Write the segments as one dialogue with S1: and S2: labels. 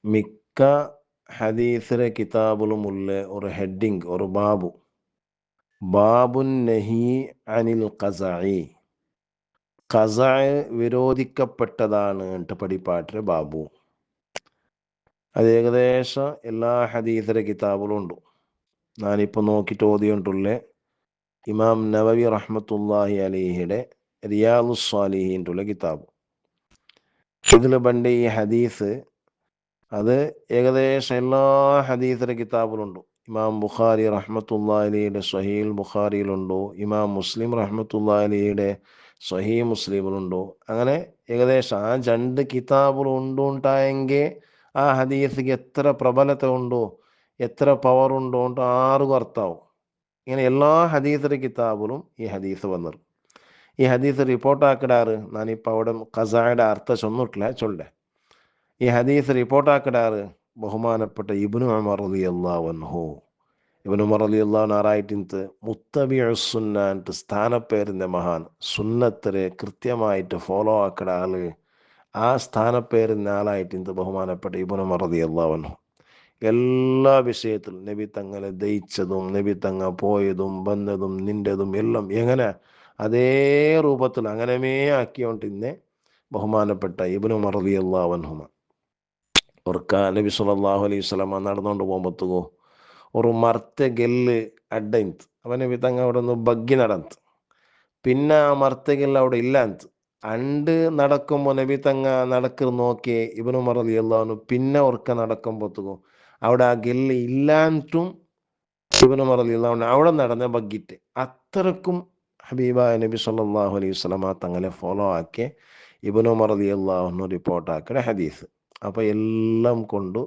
S1: മിക്ക ഹദീസിലെ കിതാബിലുമുള്ള ഒരു ഹെഡിങ്, ഒരു ബാബുൻ നഹി അനിൽ ഖസഇ, ഖസഅ വിരോധിക്കപ്പെട്ടതാണ് എന്നിട്ട് പഠിപ്പാട്ടിലെ ബാബു. അത് ഏകദേശം എല്ലാ ഹദീസിലെ കിതാബിലും ഉണ്ട്. ഞാനിപ്പോൾ നോക്കിയിട്ട് ഓതിയിട്ടുള്ള ഇമാം നവവി റഹ്മത്തുള്ളാഹി അലൈഹിയുടെ റിയാദുസ് സ്വാലിഹീൻ്റെ കിതാബ്, ഇതിൽ പണ്ട് ഈ ഹദീസ് അത് ഏകദേശം എല്ലാ ഹദീസിലെ കിതാബിലുണ്ട്. ഇമാം ബുഖാരി റഹ്മത്തുള്ളാഹി അലൈഹിയുടെ സ്വഹീഹുൽ ബുഖാരിയിലുണ്ടോ, ഇമാം മുസ്ലിം റഹ്മത്തുള്ളാഹി അലൈഹിയുടെ സ്വഹീഹ് മുസ്ലിമിലുണ്ടോ. അങ്ങനെ ഏകദേശം ആ രണ്ട് കിതാബിലുണ്ടുണ്ടായെങ്കിൽ ആ ഹദീസിക്ക് എത്ര പ്രബലത ഉണ്ടോ, എത്ര പവർ ഉണ്ടോ ആർക്കും അർത്ഥമാവും. ഇങ്ങനെ എല്ലാ ഹദീസിലെ കിതാബിലും ഈ ഹദീസ് വന്നത്. ഈ ഹദീസ് റിപ്പോർട്ടാക്കിടാറ് ഞാനിപ്പോൾ അവിടെ ഖസായുടെ അർത്ഥം ചൊന്നിട്ടില്ല, ചൊല്ലേ. ഈ ഹദീസ് റിപ്പോർട്ടാക്കിടാറ് ബഹുമാനപ്പെട്ട ഇബ്നു ഉമർ റളിയല്ലാഹു അൻഹു. ഇബ്നു ഉമർ റളിയല്ലാഹു അൻഹു ആറായിട്ടിൻത്ത് മുത്തബിഉസ് സുന്നത്ത് സ്ഥാനപ്പേരിൻ്റെ മഹാൻ, സുന്നത്തിനെ കൃത്യമായിട്ട് ഫോളോ ആക്കിട ആള്, ആ സ്ഥാനപ്പേരിൻ്റെ ആളായിട്ടിൻത്ത് ബഹുമാനപ്പെട്ട ഇബ്നു ഉമർ റളിയല്ലാഹു അൻഹു. എല്ലാ വിഷയത്തിലും നബി തങ്ങളെ ദയിച്ചതും നബി തങ്ങ പോയതും വന്നതും നിൻ്റെതും എല്ലാം എങ്ങനെ അതേ രൂപത്തിൽ അങ്ങനെമേ ആക്കിയോണ്ടിന്നെ ബഹുമാനപ്പെട്ട ഇബ്നു ഉമർ റളിയല്ലാഹു അൻഹുമ. ഒർക്ക നബി സല്ലല്ലാഹു അലൈഹി വസല്ലമ നടന്നുകൊണ്ട് പോകുമ്പോഴത്തേക്കോ ഒരു മർത്തെ ഗെല്ല് അഡ്ഡയിന്ത്, അവൻ നബി തങ്ങ അവിടെ ഒന്ന് ബഗ്ഗി നടന്ത്. പിന്നെ ആ മർത്തെ ഗെല്ല് അവിടെ ഇല്ലാന്ത്. അണ്ട് നടക്കുമ്പോൾ നബി തങ്ങ നടക്കർ നോക്കി ഇബ്നു ഉമർ റളിയല്ലാഹു അൻഹു പിന്നെ ഒർക്ക നടക്കുമ്പോഴത്തേക്കോ അവിടെ ആ ഗെല്ല് ഇല്ലാണ്ടും ഇബ്നു ഉമർ റളിയല്ലാഹു അൻഹു അവിടെ നടന്ന ബഗ്ഗിറ്റ്. അത്രക്കും ഹബീബായ നബി സല്ലല്ലാഹു അലൈഹി വസല്ലമ തങ്ങളെ ഫോളോ ആക്കി ഇബ്നു ഉമർ റളിയല്ലാഹു അൻഹു റിപ്പോർട്ടാക്കിയ ഹദീസ്. അപ്പോൾ എല്ലാം കൊണ്ട്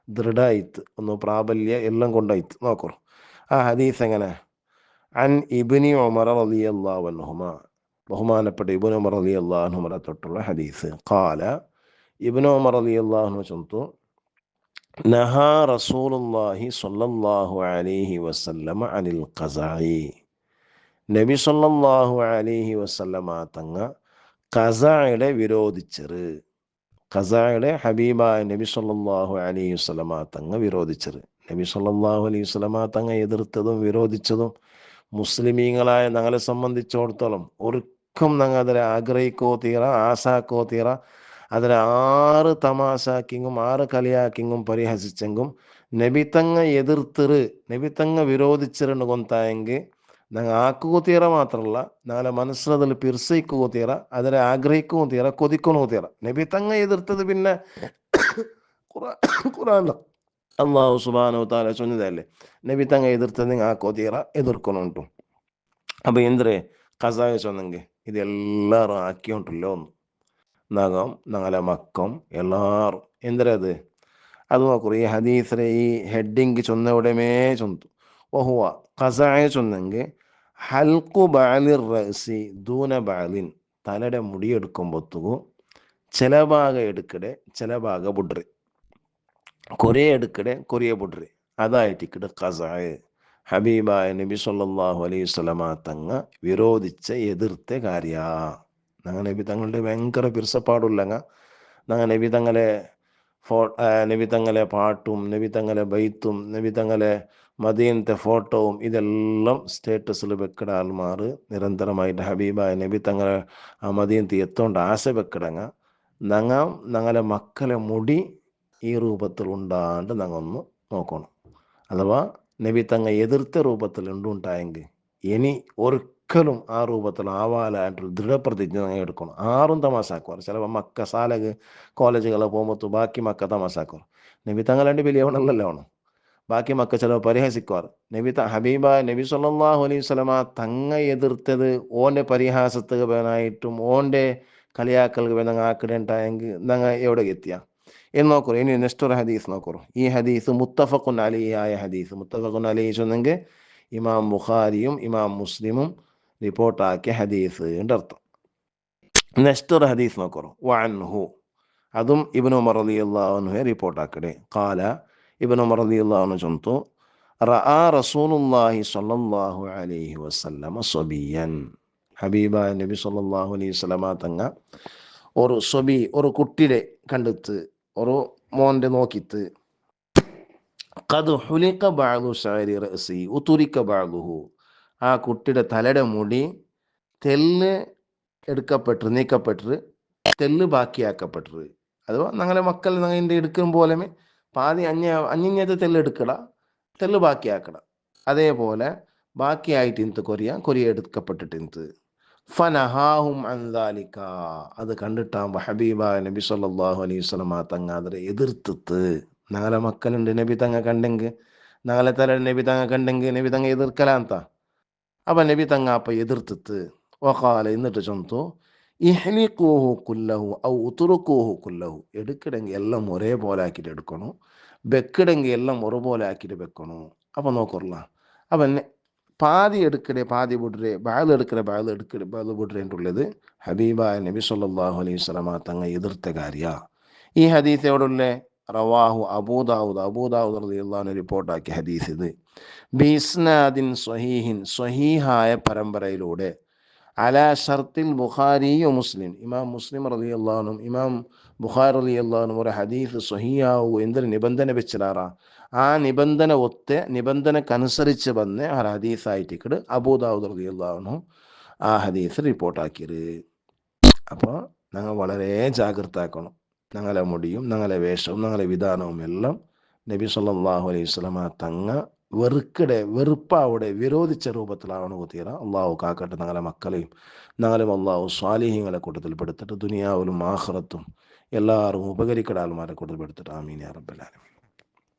S1: ദൃഢായിത്ത്, ഒന്ന് പ്രാബല്യ എല്ലാം കൊണ്ടായിത്ത് നോക്കൂ. ആ ഹദീസ് എങ്ങനെ? അൻ ഇബ്നി ഉമർ റളിയല്ലാഹു അൻഹുമ, ബഹുമാനപ്പെട്ട ഇബ്നു ഉമർ റളിയല്ലാഹു അൻഹുമ തൊട്ടുള്ള ഹദീസ്. ഖാല, ഇബ്നു ഉമർ റളിയല്ലാഹു അൻഹു ചൊന്നു, നഹാ റസൂലുള്ളാഹി സ്വല്ലല്ലാഹു അലൈഹി വസല്ലമ അനിൽ ഖസഇ. നബി സല്ലല്ലാഹു അലൈഹി വസല്ലമ തങ്ങ ഖസഅയെ വിരോധിച്ചത്. ഖസഅയെ ഹബീബായ നബി സല്ലല്ലാഹു അലൈഹി വസല്ലമ തങ്ങ വിരോധിച്ചത്. നബി സല്ലല്ലാഹു അലൈഹി വസല്ലമ തങ്ങ എതിർത്തതും വിരോധിച്ചതും മുസ്ലിമീങ്ങളായ ഞങ്ങളെ സംബന്ധിച്ചിടത്തോളം ഒരിക്കും ഞങ്ങൾ അതിനെ ആഗ്രഹിക്കോ തീറ, ആസാക്കോ തീറ. അതിനെ ആറ് തമാശാക്കിങ്ങും ആറ് കളിയാക്കിങ്ങും പരിഹസിച്ചെങ്കും നബി തങ്ങ എതിർത്തറ്, നബി തങ്ങ വിരോധിച്ചിരുന്ന് കൊന്തായെങ്കിൽ ഞങ്ങൾ ആക്കുക തീറ മാത്രമല്ല, ഞങ്ങളെ മനസ്സിലതിൽ പിർസയിക്കുക തീറ, അതിനെ ആഗ്രഹിക്കുകയും തീറ, കൊതിക്കണോ തീറ. നബി തങ്ങ എതിർത്തത് പിന്നെ ഖുർആൻ അല്ലാഹു സുബ്ഹാനഹു തആല ചൊന്നതല്ലേ, നബി തങ്ങ എതിർത്തത് നിങ്ങൾ ആക്കോ തീറ എതിർക്കൊണുണ്ടു. അപ്പോൾ എന്തിരെ ഖസായ ചൊന്നെങ്കിൽ ഇതെല്ലാവരും ആക്കിയോണ്ടല്ലോ ഒന്ന് നഖം ഞങ്ങളെ മക്കം എല്ലാവരും എന്തിരത് അത് നോക്കൂ. ഈ ഹദീസിലെ ഈ ഹെഡിങ് ചൊന്ന ഉടമേ ചൊന്നു ഓഹുവ ഖസായ ചൊന്നെങ്കിൽ ഹൽക്കു ബാലിർ റഅസി ദൂന ബാലിൻ, തലയുടെ മുടിയെടുക്കുമ്പോഴത്തേക്കും ചില ഭാഗം എടുക്കടെ ചില ഭാഗം ബുഡ്രി, കൊറിയ എടുക്കടെ കൊറിയ ബുഡ്രി, അതായിട്ടിക്കടെ ഖസായ. ഹബീബായ നബി സല്ലല്ലാഹു അലൈഹി വസല്ലമ തങ്ങ വിരോധിച്ച എതിർത്ത കാര്യ. ഞങ്ങൾ നബി തങ്ങളുടെ ഭയങ്കര പിർസപ്പാടുള്ളങ്ങ ഞങ്ങൾ നബി തങ്ങളെ നബി തങ്ങളെ പാട്ടും നബി തങ്ങളെ ബൈത്തും നബി തങ്ങളെ മദീനത്തെ ഫോട്ടോവും ഇതെല്ലാം സ്റ്റേറ്റസിൽ വെക്കട ആൾമാർ നിരന്തരമായിട്ട് ഹബീബായ നബി തങ്ങളെ ആ മദീനത്ത് എത്തോണ്ട് ആശ വെക്കടങ്ങ. ഞങ്ങളെ മക്കളെ മുടി ഈ രൂപത്തിൽ ഉണ്ടാണ്ട് ഞങ്ങൾ ഒന്ന് നോക്കണം. അഥവാ നബി തങ്ങ എതിർത്ത രൂപത്തിൽ ഉണ്ടായെങ്കിൽ ഇനി ഒരിക്കലും ആ രൂപത്തിൽ ആവാലായിട്ടൊരു ദൃഢപ്രതിജ്ഞ ഞങ്ങൾ എടുക്കണം. ആറും തമാശാക്കുവാർ. ചിലപ്പോൾ മക്ക സാലക് കോളേജുകളെ പോകുമ്പോൾ ബാക്കി മക്ക തമാശാക്കുവാർ. നബി തങ്ങളാണ്ട് വലിയവണല്ലല്ലോ ആണ്. ബാക്കി മക്ക ചിലപ്പോൾ പരിഹസിക്കുവാർ. ഹബീബായ നബി സല്ലല്ലാഹു അലൈഹി വസല്ലമ തങ്ങ എതിർത്തത് ഓൻ്റെ പരിഹാസത്തുകനായിട്ടും ഓൻ്റെ കളിയാക്കൽക്ക് ഞങ്ങൾ ആക്കിടേണ്ടായെങ്കിൽ ഞങ്ങൾ എവിടെ എത്തിയ എന്ന് നോക്കൂ. ഇനി നെക്സ്റ്റ് ഒരു ഹദീസ് നോക്കൂ. ഈ ഹദീസ് മുത്തഫഖുൻ അലൈഹി ആയ ഹദീസ്. മുത്തഫഖുൻ അലൈഹി ചൊന്നെങ്കിൽ ഇമാം ബുഖാരിയും ഇമാം മുസ്ലിമും റിപ്പോർട്ടാക്കിയ ഹദീസ് എൻ്റെ അർത്ഥം. നെക്സ്റ്റ് ഒരു ഹദീസ് നോക്കൂ. വഅൻഹു, അതും ഇബ്നു ഉമർ റളിയല്ലാഹു അൻഹു റിപ്പോർട്ടാക്കടെ. ഖാല, ഇബ്നു ഉമർ റളിയല്ലാഹു അൻഹു ചൊന്നു, റഅ റസൂലുള്ളാഹി സ്വല്ലല്ലാഹു അലൈഹി വസല്ലമ സ്വബിയൻ. ഹബീബായ നബി സല്ലല്ലാഹു അലൈഹി വസല്ലമ തങ്ങ ഒരു സ്വബി, ഒരു കുട്ടിയെ കണ്ടെത്ത് ഒരു മോൻ്റെ നോക്കിത്ത് ഖദ് ഹുലിക ബഅദു ശഅരി റഅസി ഉതുരിക ബഅദുഹു, ആ കുട്ടിയുടെ തലയുടെ മുടി തെല്ല് എടുക്കപ്പെട്ട് നീക്കപ്പെട്ട് തെല്ല് ബാക്കിയാക്കപ്പെട്ട്. അഥവാ ഞങ്ങളെ മക്കൾ ഞങ്ങളുടെ എടുക്കും പോലെ പാതി അഞ്ഞത്തെ തെല്ല് എടുക്കട, തെല്ല് ബാക്കിയാക്കട. അതേപോലെ ബാക്കിയായിട്ട് ഇന്ന് കൊറിയ എടുക്കപ്പെട്ടിട്ട് ഇന്ന് ഫനഹാഹും അൻദാലിക, അത് കണ്ടിട്ടാകുമ്പോൾ ഹബീബ നബി സല്ലല്ലാഹു അലൈഹി വസല്ലമ തങ്ങ അതിനെ എതിർത്തിട്ട്, ഞങ്ങളെ മക്കളുണ്ട് നബി തങ്ങ കണ്ടെങ്കിൽ, ഞങ്ങളെ തല നബി തങ്ങ കണ്ടെങ്കിൽ നബി തങ്ങ എതിർക്കലാന്ത. അപ്പം നബി തങ്ങ അപ്പം എതിർത്തിട്ട് വഖാല, എന്നിട്ട് ചൊന്തു ഇഹ്ലിഖൂഹു കുല്ലഹു ഔ ഉത്റുകൂഹു കുല്ലഹു, എടുക്കിടെങ്കിൽ എല്ലാം ഒരേപോലെ ആക്കിയിട്ട് എടുക്കണു, വെക്കിടെങ്കിൽ എല്ലാം ഒരുപോലെ ആക്കിയിട്ട് വെക്കണു. അപ്പം നോക്കറല്ല, അപ്പം പാതി എടുക്കടെ പാതി വിടരെ, ബാല് എടുക്കടെ ബാല് വിടരേണ്ടുള്ളത് ഹബീബായ നബി സല്ലല്ലാഹു അലൈഹി വസല്ലമ തങ്ങ എതിർത്ത കാര്യ. ഈ ഹദീസ് എവിടെയുള്ള റവാഹു അബൂദാവൂദ് റളിയല്ലാഹു അൻഹു റിപ്പോർട്ടാക്കിയ ഹദീസ് ഇത് ബിസ്നാദിൻ സ്വഹീഹിൻ, സ്വഹീഹായ പരമ്പരയിലൂടെ അലാ ഷർത്തിൽ ബുഖാരി മുസ്ലിം, ഇമാം മുസ്ലിം റളിയല്ലാഹു അൻഹു ഇമാം ബുഖാരി റളിയല്ലാഹു അൻഹു ഒരു ഹദീസ് സ്വഹീഹാവു എന്തൊരു നിബന്ധന വെച്ചിടാറാ, ആ നിബന്ധന ഒത്ത് നിബന്ധനക്കനുസരിച്ച് വന്ന് ആ ഹദീസായിട്ട് അബൂദാവൂദ് റളിയല്ലാഹു അൻഹു ആ ഹദീസ് റിപ്പോർട്ടാക്കിയത്. അപ്പോൾ ഞങ്ങൾ വളരെ ജാഗ്രത ആക്കണം. ഞങ്ങളെ മുടിയും ഞങ്ങളെ വേഷവും ഞങ്ങളെ വിധാനവും എല്ലാം നബി സല്ലല്ലാഹു അലൈഹി വസല്ലമ തങ്ങ വെറുപ്പാവിടെ വിരോധിച്ച രൂപത്തിലാവണം തീര. അള്ളാഹു കാക്കട്ടെ ഞങ്ങളെ മക്കളെയും ഞങ്ങളും അള്ളാഹു സ്വാലിഹീങ്ങളെ കൂട്ടത്തിൽ പെടുത്തിട്ട് ദുനിയാവിലും ആഖിറത്തും എല്ലാവരും ഉപകരിക്കട ആൾമാരെ കൂട്ടത്തിൽ പെടുത്തിട്ട് ആമീൻ യാ റബ്ബൽ ആലമീൻ.